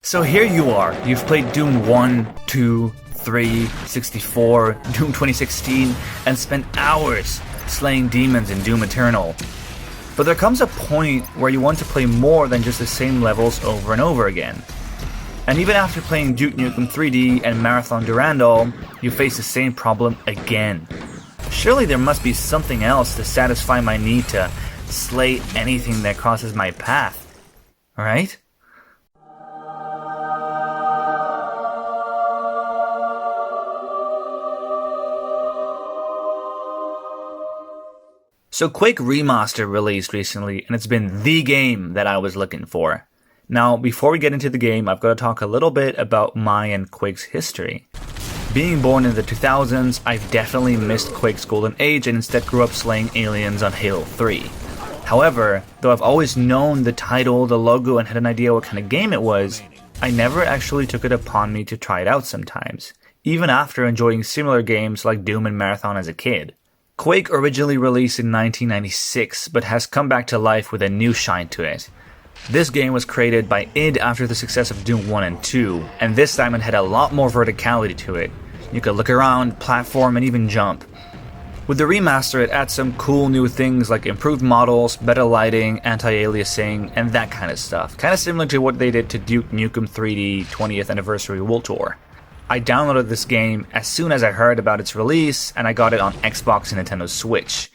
So here you are, you've played Doom 1, 2, 3, 64, Doom 2016, and spent hours slaying demons in Doom Eternal. But there comes a point where you want to play more than just the same levels over and over again. And even after playing Duke Nukem 3D and Marathon Durandal, you face the same problem again. Surely there must be something else to satisfy my need to slay anything that crosses my path, right? So Quake Remastered released recently, and it's been the game that I was looking for. Now, before we get into the game, I've got to talk a little bit about my and Quake's history. Being born in the 2000s, I've definitely missed Quake's golden age and instead grew up slaying aliens on Halo 3. However, though I've always known the title, the logo, and had an idea what kind of game it was, I never actually took it upon me to try it out sometimes, even after enjoying similar games like Doom and Marathon as a kid. Quake originally released in 1996, but has come back to life with a new shine to it. This game was created by id after the success of Doom 1 and 2, and this time it had a lot more verticality to it. You could look around, platform, and even jump. With the remaster, it adds some cool new things like improved models, better lighting, anti-aliasing, and that kind of stuff. Kind of similar to what they did to Duke Nukem 3D 20th Anniversary World Tour. I downloaded this game as soon as I heard about its release, and I got it on Xbox and Nintendo Switch.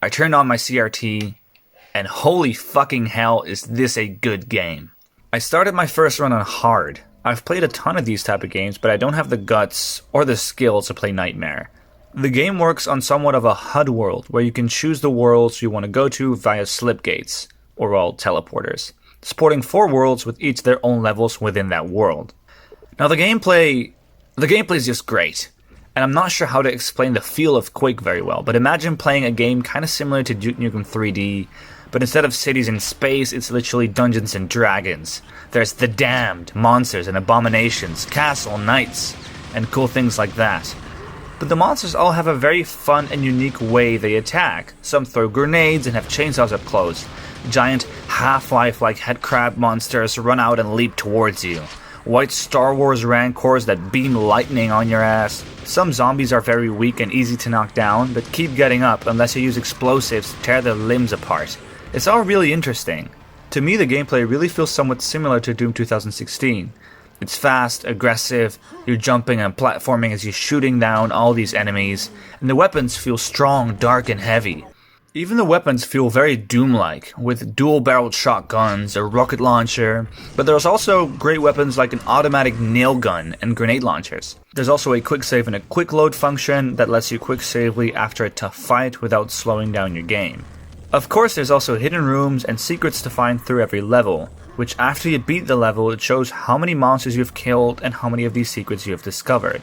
I turned on my CRT, and holy fucking hell is this a good game. I started my first run on hard. I've played a ton of these type of games, but I don't have the guts or the skills to play Nightmare. The game works on somewhat of a HUD world, where you can choose the worlds you want to go to via slipgates, or teleporters, supporting 4 worlds with each their own levels within that world. Now the gameplay is just great, and I'm not sure how to explain the feel of Quake very well, but imagine playing a game kind of similar to Duke Nukem 3D, but instead of cities in space, it's literally Dungeons and Dragons. There's the damned, monsters and abominations, castle knights, and cool things like that. But the monsters all have a very fun and unique way they attack. Some throw grenades and have chainsaws up close. Giant Half-Life-like headcrab monsters run out and leap towards you. White Star Wars rancors that beam lightning on your ass. Some zombies are very weak and easy to knock down, but keep getting up unless you use explosives to tear their limbs apart. It's all really interesting. To me, the gameplay really feels somewhat similar to Doom 2016. It's fast, aggressive, you're jumping and platforming as you're shooting down all these enemies, and the weapons feel strong, dark, and heavy. Even the weapons feel very Doom-like, with dual-barreled shotguns, a rocket launcher, but there's also great weapons like an automatic nail gun and grenade launchers. There's also a quick save and a quick load function that lets you quick safely after a tough fight without slowing down your game. Of course, there's also hidden rooms and secrets to find through every level, which after you beat the level, it shows how many monsters you've killed and how many of these secrets you have discovered.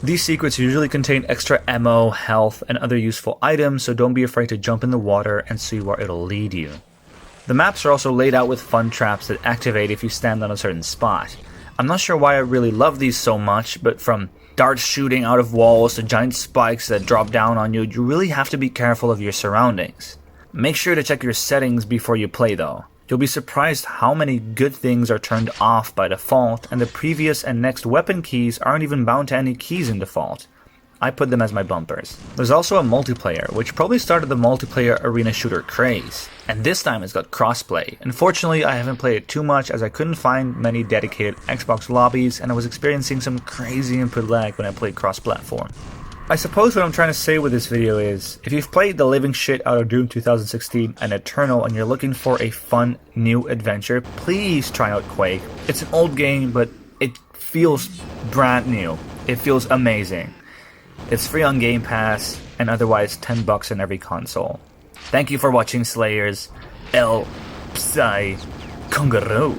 These secrets usually contain extra ammo, health, and other useful items, so don't be afraid to jump in the water and see where it'll lead you. The maps are also laid out with fun traps that activate if you stand on a certain spot. I'm not sure why I really love these so much, but from darts shooting out of walls to giant spikes that drop down on you, you really have to be careful of your surroundings. Make sure to check your settings before you play though. You'll be surprised how many good things are turned off by default, and the previous and next weapon keys aren't even bound to any keys in default. I put them as my bumpers. There's also a multiplayer, which probably started the multiplayer arena shooter craze, and this time it's got crossplay. Unfortunately, I haven't played it too much as I couldn't find many dedicated Xbox lobbies, and I was experiencing some crazy input lag when I played cross-platform. I suppose what I'm trying to say with this video is, if you've played the living shit out of Doom 2016 and Eternal and you're looking for a fun, new adventure, please try out Quake. It's an old game, but it feels brand new. It feels amazing. It's free on Game Pass, and otherwise $10 on every console. Thank you for watching, Slayers. El Psy Kangaroo.